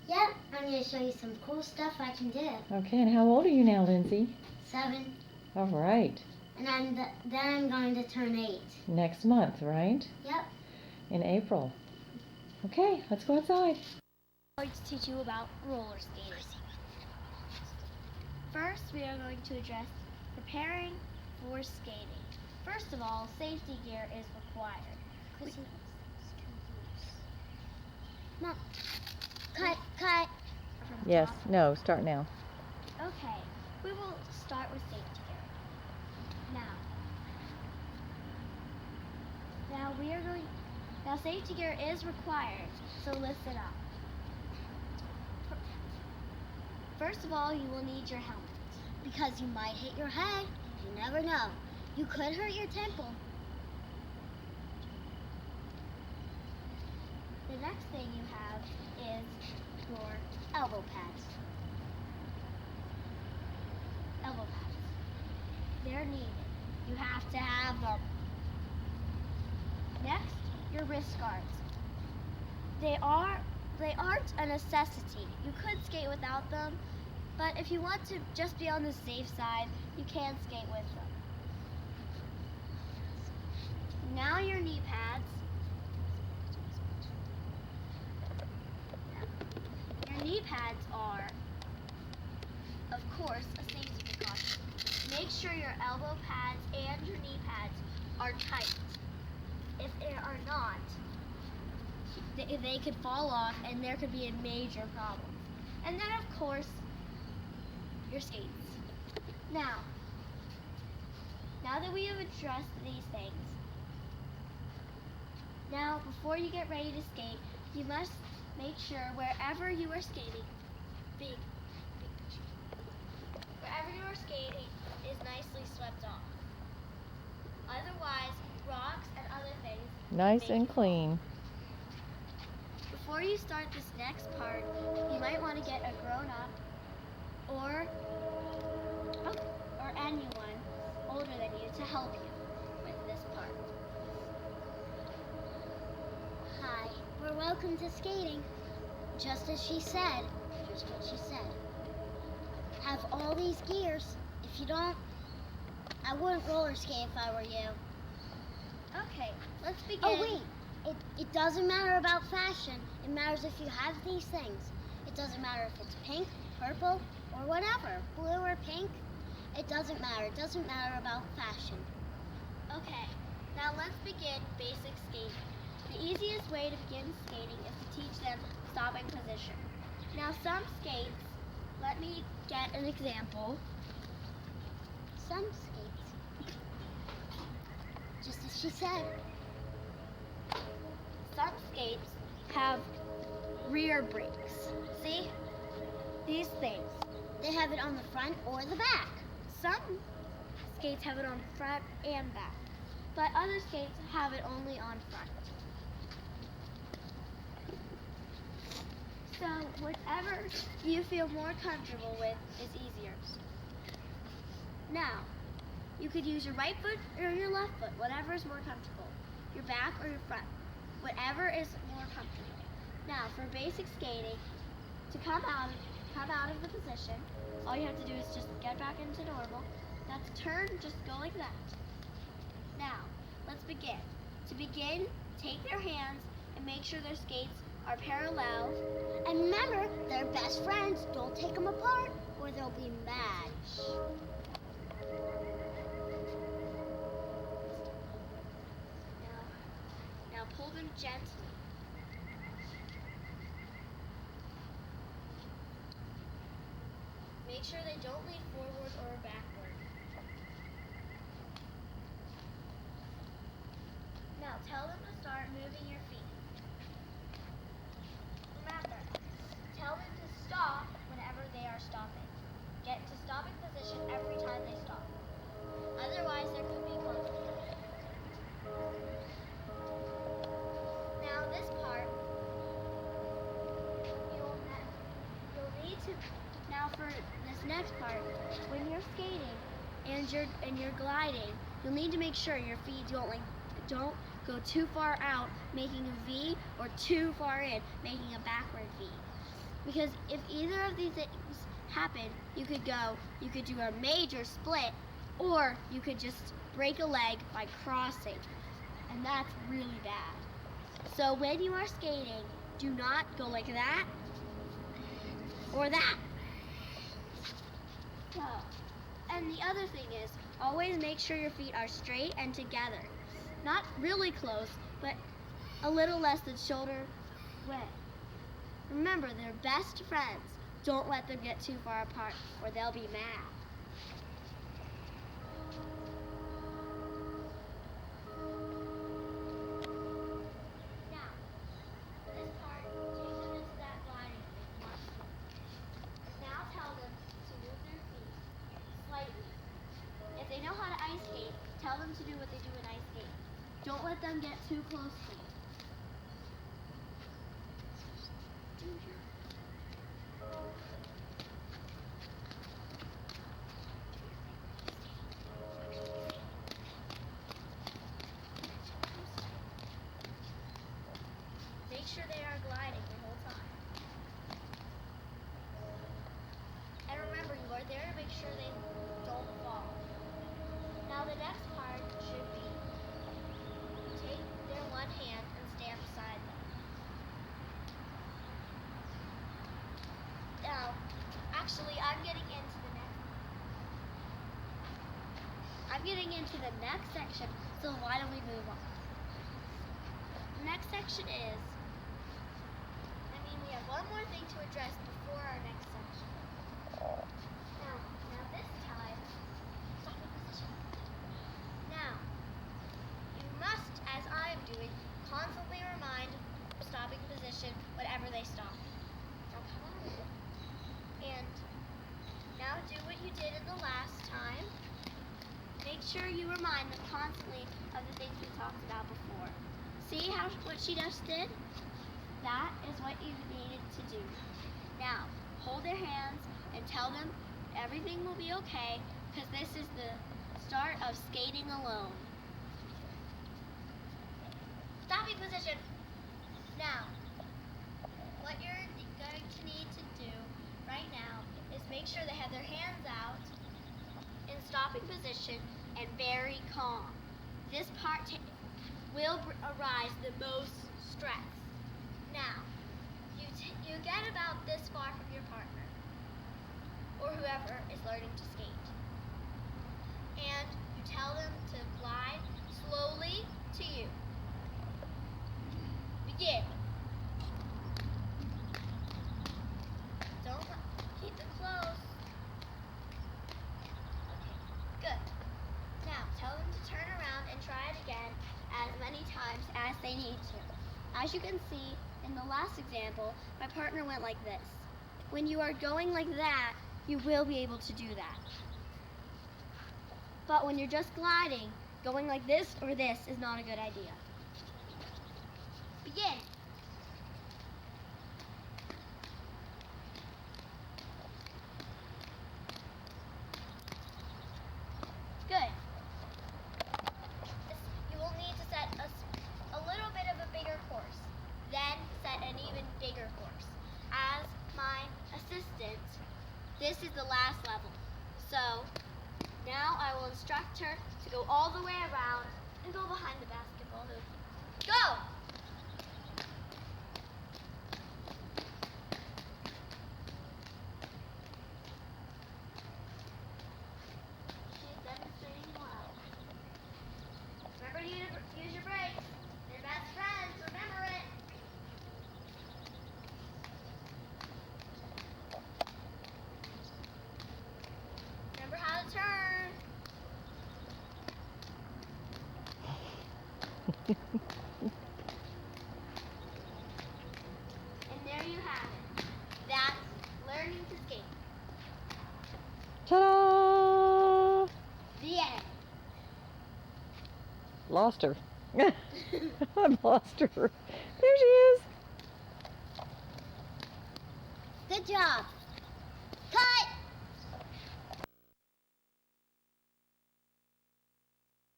Yep, I'm going to show you some cool stuff I can do. Okay, and how old are you now, Lindsay? 7. All right. And then I'm going to turn 8. Next month, right? Yep. In April. Okay, let's go outside. I'm going to teach you about roller skating. First, we are going to address preparing for skating. First of all, safety gear is required. Mom, cut. Yes, no, start now. Okay, we will start with safety gear. Now safety gear is required, so listen up. First of all, you will need your helmet. Because you might hit your head. You never know. You could hurt your temple. The next thing you have is your Elbow pads. elbow pads. They're needed. You have to have them. Next, your wrist guards. They aren't a necessity. You could skate without them, but if you want to just be on the safe side, you can skate with them. Now your knee pads. Your knee pads are, of course, a safety precaution. Make sure your elbow pads and your knee pads are tight. If they are not, they could fall off and there could be a major problem. And then, of course, your skates. Now that we have addressed these things, now before you get ready to skate, you must make sure wherever you are skating, is nicely swept off. Otherwise, rocks and other things Nice may and clean. Before you start this next part, you might want to get a grown-up or anyone older than you to help you with this part. Hi, we're welcome to skating. Just as she said. Just what she said. Have all these gears. If you don't, I wouldn't roller skate if I were you. Okay, let's begin. Oh, wait. It doesn't matter about fashion. It matters if you have these things. It doesn't matter if it's pink, purple, or whatever. Blue or pink. It doesn't matter. It doesn't matter about fashion. Okay, now let's begin basic skating. The easiest way to begin skating is to teach them stopping position. Now some skates, let me get an example. Some skates. Just as she said. Some skates have rear brakes. See? These things. They have it on the front or the back. Some skates have it on front and back, but other skates have it only on front. So whatever you feel more comfortable with is easier. Now, you could use your right foot or your left foot, whatever is more comfortable. Your back or your front, whatever is more comfortable. Now, for basic skating, to come out of the position, all you have to do is just get back into normal. Now to turn, just go like that. Now, let's begin. To begin, take their hands and make sure their skates are parallel. And remember, they're best friends. Don't take them apart or they'll be mad. Now pull them gently. Make sure they don't lean forward or backward. Now tell them to start moving your feet. Remember, tell them to stop whenever they are stopping. Get to stopping position every time they stop. Otherwise, there could be conflict. Now this part, you'll need to. Now for this next part, when you're skating and you're gliding, you'll need to make sure your feet don't go too far out, making a V, or too far in, making a backward V. Because if either of these things happen, you could do a major split, or you could just break a leg by crossing. And that's really bad. So when you are skating, do not go like that or that. So, and the other thing is, always make sure your feet are straight and together. Not really close, but a little less than shoulder width. Remember, they're best friends. Don't let them get too far apart or they'll be mad. Now, for this part, take them into that gliding thing. Now tell them to move their feet slightly. If they know how to ice skate, tell them to do what they do in ice skate. Don't let them get too close to you. Make sure they are gliding the whole time. And remember, you are there to make sure they don't fall. Now the next part should be take their one hand and stand beside them. Now, actually, I'm getting into the next section, so why don't we move on? The next section is, we have one more thing to address before our next section. Now this time, stopping position. Now, you must, as I am doing, constantly remind stopping position whenever they stop. Now come on. And now do what you did in the last time. Make sure you remind them constantly of the things we talked about before. See what she just did? That is what you needed to do. Now, hold their hands and tell them everything will be okay, because this is the start of skating alone. Stopping position. Now, what you're going to need to do right now is make sure they have their hands out in stopping position and very calm. This part will arise the most stress. Now, you get about this far from your partner, or whoever is learning to skate. And you tell them to glide slowly to you. Begin. Don't keep them close. Okay, good. Now, tell them to turn around and try it again as many times as they need to. As you can see, in the last example, my partner went like this. When you are going like that, you will be able to do that. But when you're just gliding, going like this or this is not a good idea. Begin. Good. You will need to set a little bit of a bigger course. Then set an even bigger course. As my assistant, this is the last level. So now I will instruct her to go all the way around and go behind the basketball hoop. Go! She's demonstrating well. Remember to use your brakes. They're best friends, remember it. Remember how to turn. And there you have it. That's learning to skate. Ta-da! The end. Lost her. I've lost her. There she is. Good job.